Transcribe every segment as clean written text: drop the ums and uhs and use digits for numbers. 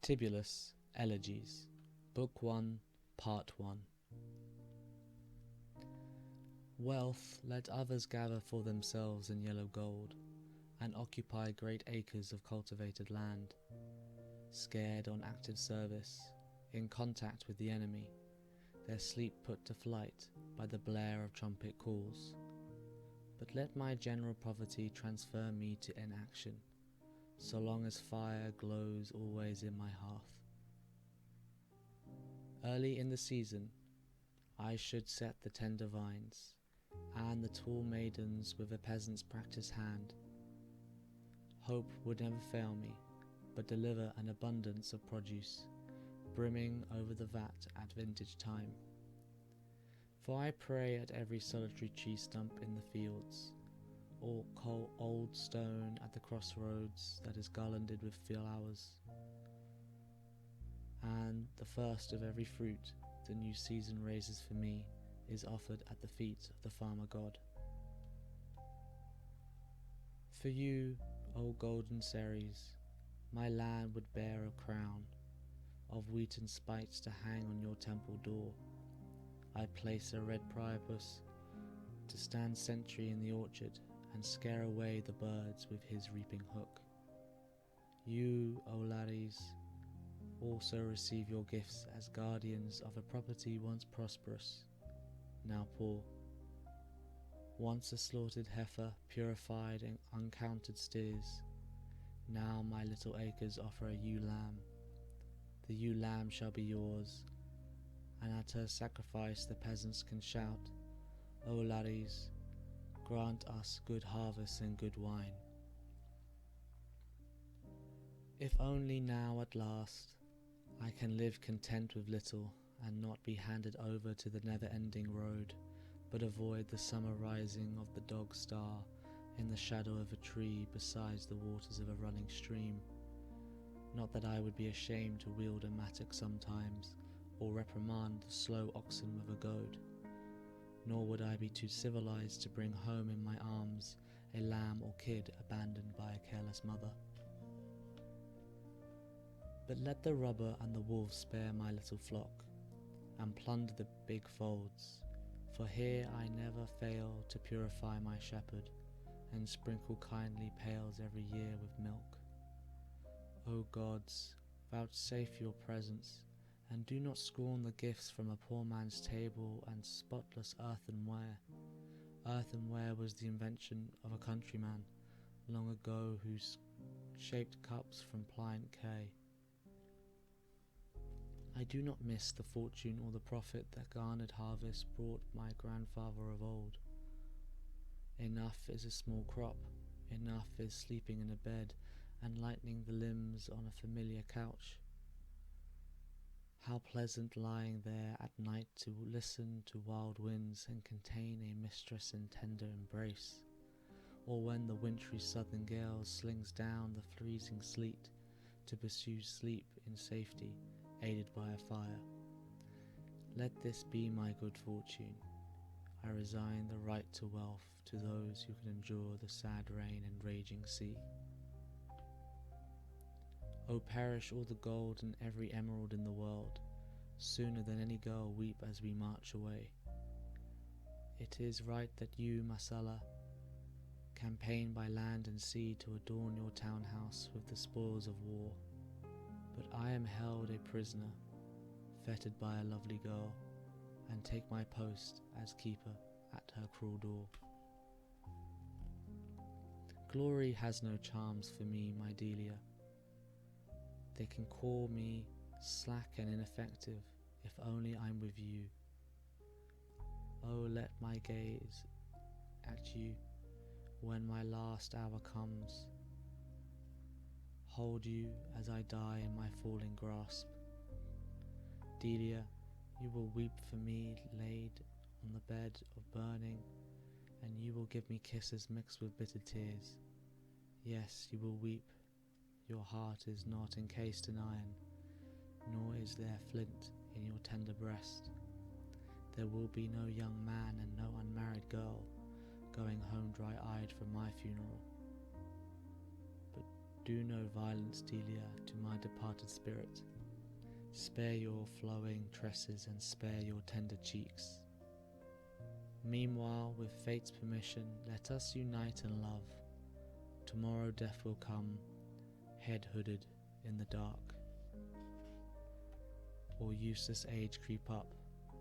Tibullus, Elegies, Book 1, Part 1. Wealth let others gather for themselves in yellow gold, and occupy great acres of cultivated land, scared on active service, in contact with the enemy, their sleep put to flight by the blare of trumpet calls. But let my general poverty transfer me to inaction, so long as fire glows always in my hearth. Early in the season, I should set the tender vines, and the tall maidens with a peasant's practised hand. Hope would never fail me, but deliver an abundance of produce, brimming over the vat at vintage time. For I pray at every solitary tree stump in the fields, or old stone at the crossroads that is garlanded with flowers, and the first of every fruit the new season raises for me is offered at the feet of the farmer god. For you, O golden Ceres, my land would bear a crown of wheaten spikes to hang on your temple door. I'd place a red priapus to stand sentry in the orchard and scare away the birds with his reaping hook. You, O laddies, also receive your gifts as guardians of a property once prosperous, now poor. Once a slaughtered heifer, purified and uncounted steers, now my little acres offer a ewe lamb. The ewe lamb shall be yours, and at her sacrifice the peasants can shout, O laddies, grant us good harvests and good wine. If only now at last I can live content with little, and not be handed over to the never-ending road, but avoid the summer rising of the dog star in the shadow of a tree beside the waters of a running stream. Not that I would be ashamed to wield a mattock sometimes, or reprimand the slow oxen with a goad, nor would I be too civilized to bring home in my arms a lamb or kid abandoned by a careless mother. But let the robber and the wolf spare my little flock, and plunder the big folds, for here I never fail to purify my shepherd, and sprinkle kindly pails every year with milk. O gods, vouchsafe your presence, and do not scorn the gifts from a poor man's table and spotless earthenware. Earthenware was the invention of a countryman long ago who shaped cups from pliant clay. I do not miss the fortune or the profit that garnered harvest brought my grandfather of old. Enough is a small crop, enough is sleeping in a bed and lightening the limbs on a familiar couch. How pleasant lying there at night to listen to wild winds and contain a mistress in tender embrace, or when the wintry southern gale slings down the freezing sleet to pursue sleep in safety, aided by a fire. Let this be my good fortune. I resign the right to wealth to those who can endure the sad rain and raging sea. O perish all the gold and every emerald in the world, sooner than any girl weep as we march away. It is right that you, Marcella, campaign by land and sea to adorn your townhouse with the spoils of war. But I am held a prisoner, fettered by a lovely girl, and take my post as keeper at her cruel door. Glory has no charms for me, my Delia. They can call me slack and ineffective if only I'm with you. Oh, let my gaze at you when my last hour comes, hold you as I die in my falling grasp. Delia, you will weep for me laid on the bed of burning, and you will give me kisses mixed with bitter tears. Yes, you will weep. Your heart is not encased in iron, nor is there flint in your tender breast. There will be no young man and no unmarried girl going home dry-eyed from my funeral. But do no violence, Delia, to my departed spirit. Spare your flowing tresses and spare your tender cheeks. Meanwhile, with fate's permission, let us unite and love. Tomorrow death will come, head hooded in the dark. Or useless age creep up,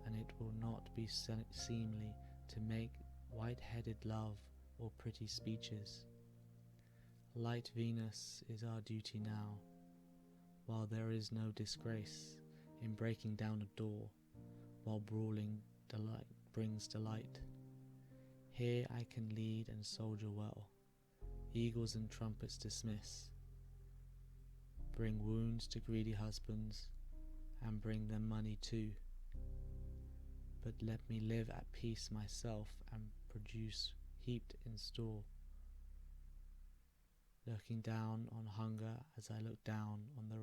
and it will not be seemly to make white-headed love or pretty speeches. Light Venus is our duty now, while there is no disgrace in breaking down a door, while brawling delight brings delight. Here I can lead and soldier well, eagles and trumpets dismiss, bring wounds to greedy husbands, and bring them money too. But let me live at peace myself and produce heaped in store, looking down on hunger as I look down on the